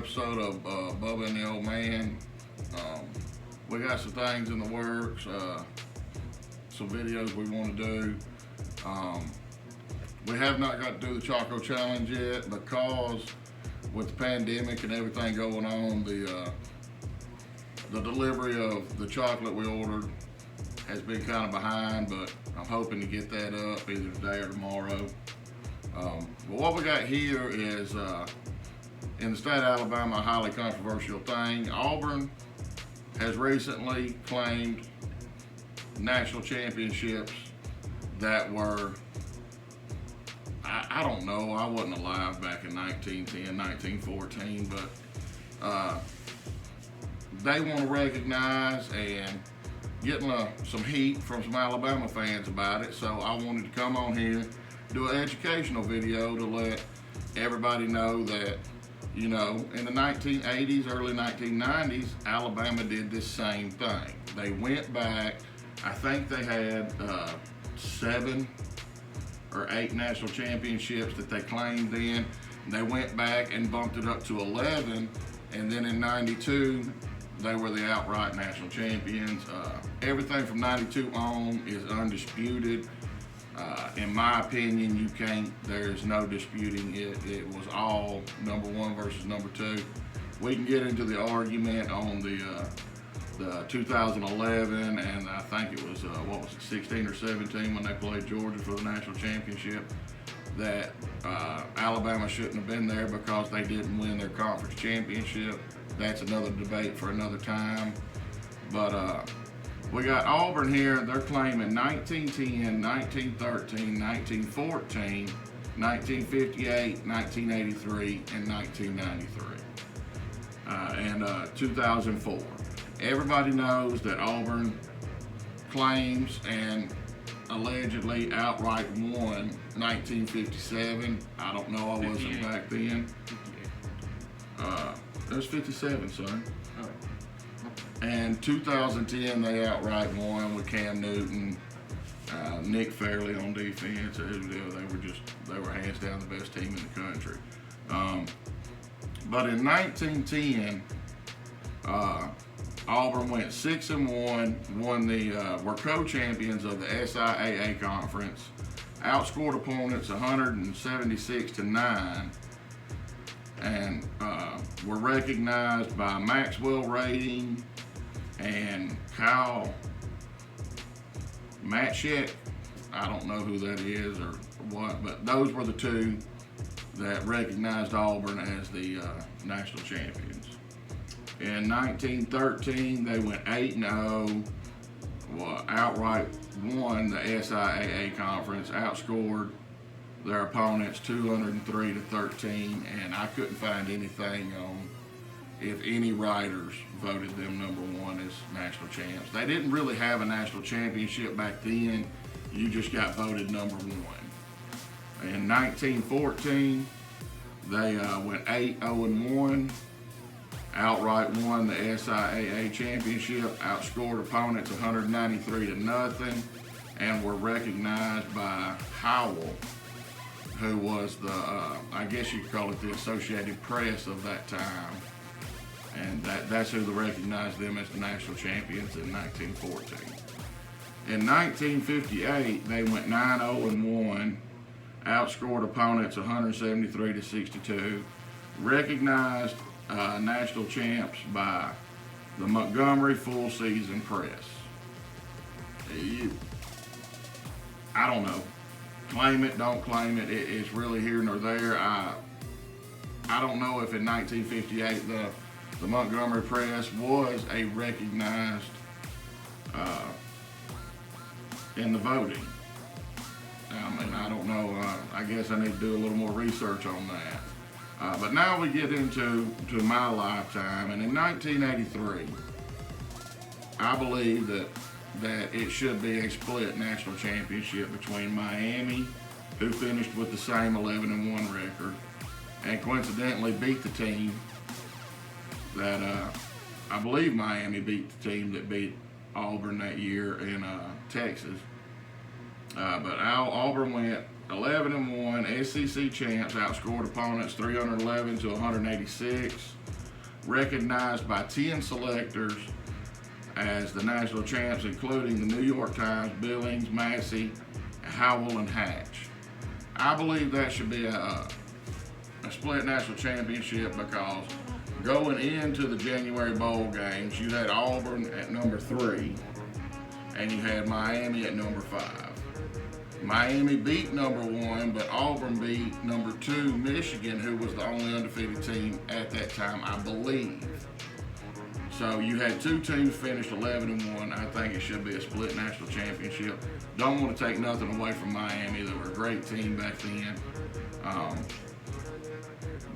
episode of Bubba and the Old Man. We got some things in the works, some videos we want to do. We have not got to do the Choco Challenge yet because with the pandemic and everything going on, the delivery of the chocolate we ordered has been kind of behind, but I'm hoping to get that up either today or tomorrow. But what we got here is in the state of Alabama, a highly controversial thing. Auburn has recently claimed national championships that were, I don't know, I wasn't alive back in 1910, 1914, but they want to recognize and getting some heat from some Alabama fans about it. So I wanted to come on here, do an educational video to let everybody know that, you know, in the 1980s, early 1990s, Alabama did this same thing. They went back, I think they had 7 or 8 national championships that they claimed then. And they went back and bumped it up to 11, and then in 92, they were the outright national champions. Everything from 92 on is undisputed. In my opinion, there's no disputing it. It was all number 1 versus number 2. We can get into the argument on the 2011, and I think it was, 16 or 17 when they played Georgia for the national championship, that Alabama shouldn't have been there because they didn't win their conference championship. That's another debate for another time. But we got Auburn here. They're claiming 1910, 1913, 1914, 1958, 1983, and 1993, and 2004. Everybody knows that Auburn claims and allegedly outright won 1957. I don't know, I wasn't back then. It was 57, son. And 2010, they outright won with Cam Newton, Nick Fairley on defense. They were hands down the best team in the country. But in 1910, Auburn went 6-1, were co-champions of the SIAA conference, outscored opponents 176-9, and were recognized by Maxwell Rating and Kyle Matchek. I don't know who that is or what, but those were the two that recognized Auburn as the national champions. In 1913, they went 8-0, outright won the SIAA conference, outscored their opponents 203-13, and I couldn't find anything on if any writers voted them number 1 as national champs. They didn't really have a national championship back then. You just got voted number 1. In 1914, they went 8-0-1, outright won the SIAA championship, outscored opponents 193-0, and were recognized by Howell, who was the, I guess you could call it the Associated Press of that time. And that's who recognized them as the national champions in 1914. In 1958, they went 9-0-1, outscored opponents 173-62, recognized national champs by the Montgomery Full Season Press. I don't know. Claim it, don't claim it. It's really here nor there. I don't know if in 1958 the Montgomery Press was a recognized in the voting. I mean, I don't know. I guess I need to do a little more research on that. But now we get into my lifetime, and in 1983, I believe that it should be a split national championship between Miami, who finished with the same 11-1 record, and coincidentally beat the team that I believe Miami beat the team that beat Auburn that year in Texas. But Auburn went 11-1, SEC champs, outscored opponents 311-186. recognized by 10 selectors as the national champs, including the New York Times, Billings, Massey, Howell, and Hatch. I believe that should be a split national championship because going into the January bowl games, you had Auburn at number 3 and you had Miami at number 5. Miami beat number 1, but Auburn beat number 2, Michigan, who was the only undefeated team at that time, I believe. So you had 2 teams finished 11-1. I think it should be a split national championship. Don't want to take nothing away from Miami. They were a great team back then.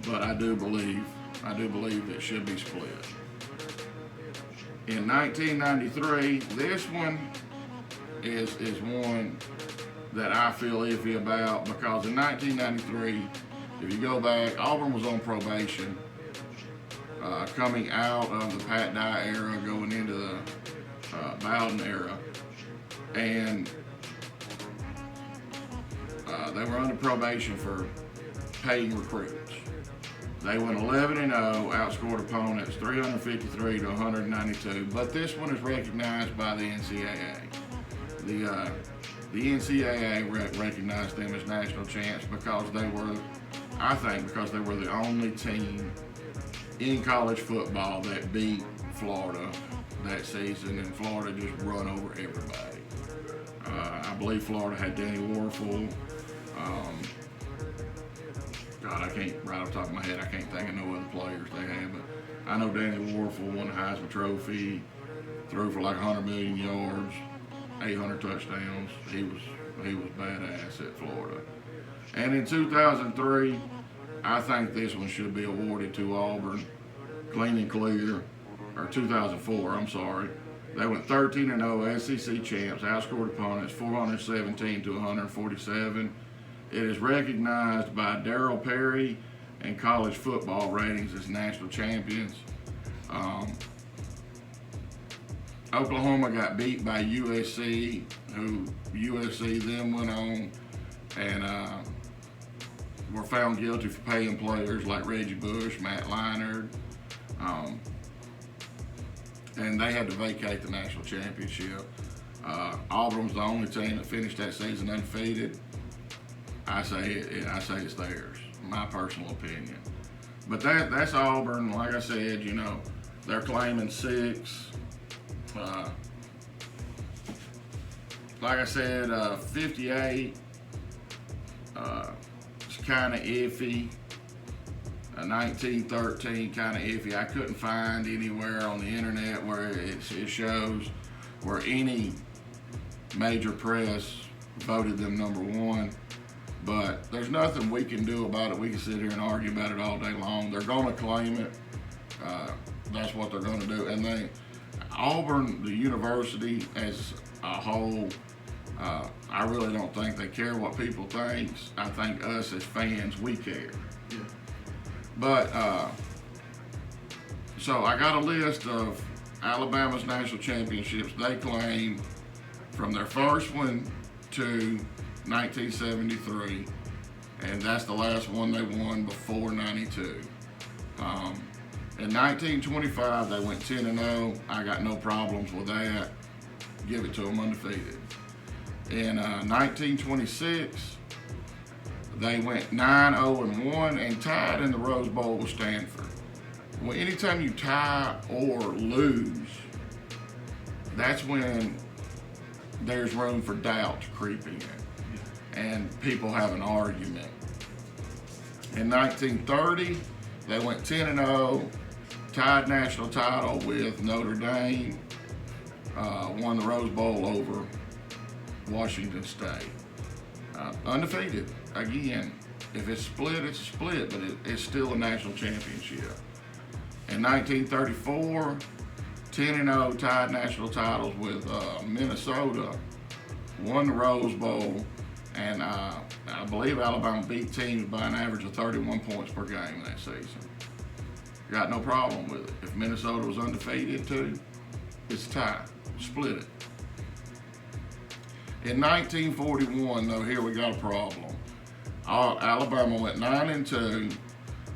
But I do believe it should be split. In 1993, this one is one that I feel iffy about because in 1993, if you go back, Auburn was on probation, coming out of the Pat Dye era, going into the Bowden era, and they were under probation for paying recruits. They went 11-0, outscored opponents 353 to 192, but this one is recognized by the NCAA. The NCAA recognized them as national champs because they were, I think, because they were the only team in college football that beat Florida that season, and Florida just run over everybody. I believe Florida had Danny Warfel. God, I can't, right off the top of my head, I can't think of no other players they had, but I know Danny Warfel won the Heisman Trophy, threw for like 100 million yards, 800 touchdowns. He was badass at Florida. And in 2003, I think this one should be awarded to Auburn, clean and clear, or 2004, I'm sorry. They went 13-0, SEC champs, outscored opponents 417 to 147. It is recognized by Darryl Perry and College Football Ratings as national champions. Oklahoma got beat by USC, who USC then went on and were found guilty for paying players like Reggie Bush, Matt Leinart, and they had to vacate the national championship. Auburn was the only team that finished that season undefeated. I say it's theirs, my personal opinion. But that's Auburn. Like I said, you know, they're claiming 6. Like I said, 58. It's kind of iffy. 1913, kind of iffy. I couldn't find anywhere on the internet where it shows where any major press voted them number 1. But there's nothing we can do about it. We can sit here and argue about it all day long. They're going to claim it. That's what they're going to do. And Auburn, the university as a whole, I really don't think they care what people think. I think us as fans, we care. Yeah. But, so I got a list of Alabama's national championships they claim from their first one to 1973, and that's the last one they won before 92. In 1925, they went 10-0. I got no problems with that. Give it to them undefeated. In 1926, they went 9-0-1 and tied in the Rose Bowl with Stanford. Well, anytime you tie or lose, that's when there's room for doubt to creep in, and people have an argument. In 1930, they went 10-0, tied national title with Notre Dame, won the Rose Bowl over Washington State. Undefeated. Again, if it's split, it's a split, but it's still a national championship. In 1934, 10-0, tied national titles with Minnesota, won the Rose Bowl, and I believe Alabama beat teams by an average of 31 points per game that season. Got no problem with it. If Minnesota was undefeated too, it's a tie. Split it. In 1941, though, here we got a problem. Alabama went 9-2,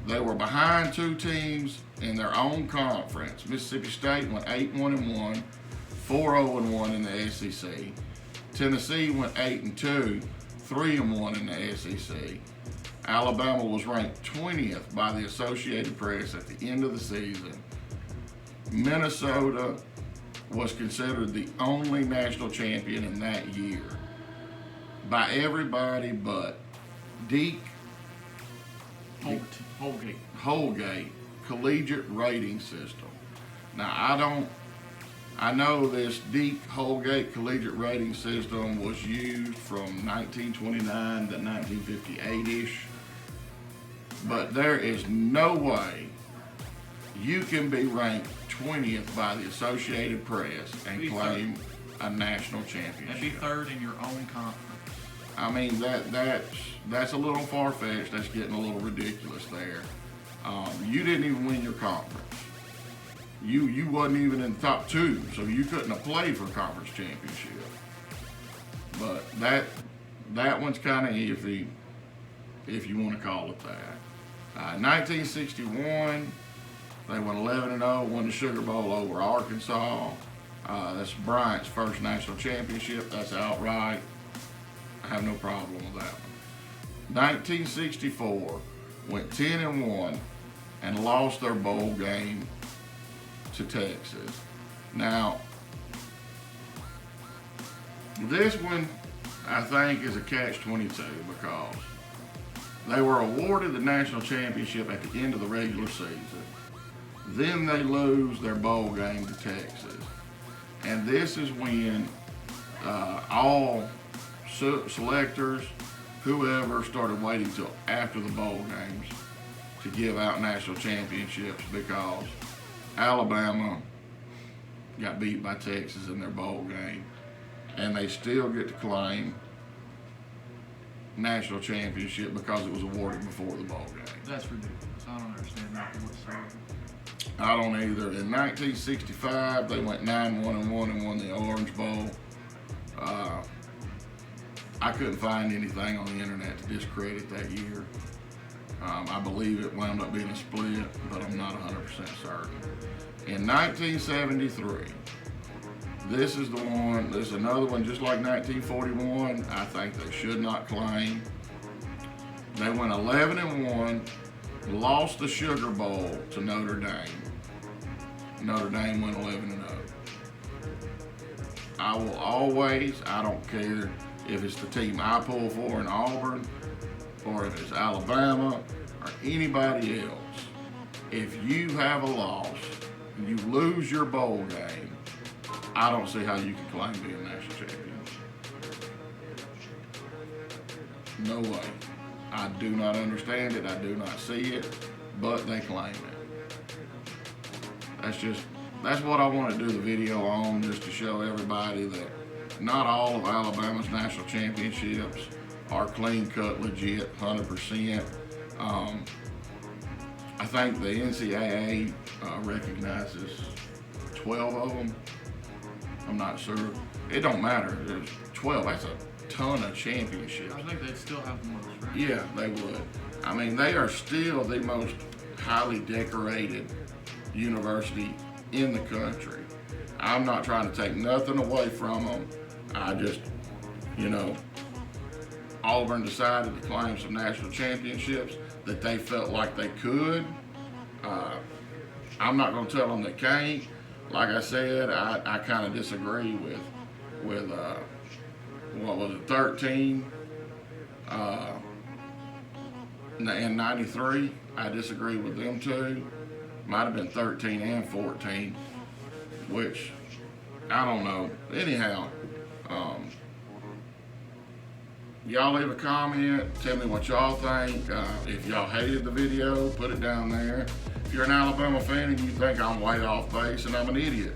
They were behind two teams in their own conference. Mississippi State went 8-1-1, 4-0-1 in the SEC. Tennessee went 8-2, 3-1 in the SEC. Alabama was ranked 20th by the Associated Press at the end of the season. Minnesota was considered the only national champion in that year by everybody but Deke Holgate Collegiate Rating System. Now I know this Deke Holgate Collegiate Rating System was used from 1929 to 1958-ish, but there is no way you can be ranked 20th by the Associated Press and claim a national championship. And be third in your own conference. I mean, that's a little far-fetched. That's getting a little ridiculous there. You didn't even win your conference. You wasn't even in the top two, so you couldn't have played for a conference championship. But that one's kind of iffy, if you want to call it that. 1961, they went 11-0, won the Sugar Bowl over Arkansas. That's Bryant's first national championship. That's outright. I have no problem with that one. 1964 went 10-1 and lost their bowl game to Texas. Now, this one I think is a catch-22 because they were awarded the national championship at the end of the regular season. Then they lose their bowl game to Texas. And this is when all selectors, whoever, started waiting till after the bowl games to give out national championships because Alabama got beat by Texas in their bowl game, and they still get to claim national championship because it was awarded before the bowl game. That's ridiculous. I don't understand that whatsoever. I don't either. In 1965, they went 9-1-1 and won the Orange Bowl. I couldn't find anything on the internet to discredit that year. I believe it wound up being a split, but I'm not 100% certain. In 1973, this is the one, this is another one just like 1941, I think they should not claim. They went 11-1, lost the Sugar Bowl to Notre Dame. Notre Dame went 11-0. I will always, I don't care if it's the team I pull for in Auburn, or if it's Alabama, or anybody else, if you have a loss and you lose your bowl game, I don't see how you can claim to be a national champion. No way. I do not understand it. I do not see it, but they claim it. That's what I want to do the video on, just to show everybody that not all of Alabama's national championships are clean-cut, legit, 100%. I think the NCAA recognizes 12 of them. I'm not sure. It don't matter. There's 12. That's a ton of championships. I think they'd still have the most, right? Yeah, they would. I mean, they are still the most highly decorated university in the country. I'm not trying to take nothing away from them. I just, Auburn decided to claim some national championships that they felt like they could. I'm not going to tell them they can't. Like I said, I kind of disagree with what was it, 13 in 93. I disagree with them too. Might have been 13 and 14, which I don't know. Anyhow, y'all leave a comment, tell me what y'all think. If y'all hated the video, put it down there. If you're an Alabama fan and you think I'm way off base and I'm an idiot,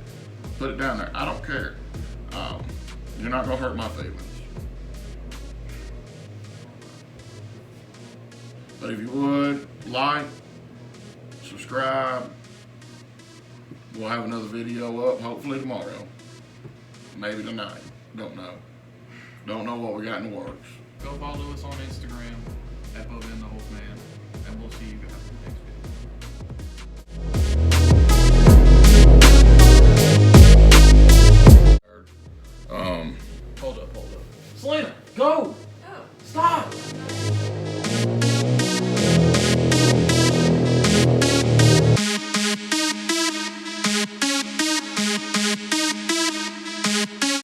put it down there. I don't care. You're not gonna hurt my feelings. But if you would, like, subscribe. We'll have another video up hopefully tomorrow. Maybe tonight. Don't know. Don't know what we got in the works. Go follow us on Instagram at BobenTheHoltman. and we'll see you guys in the next video. Um, Hold up. Selena, go!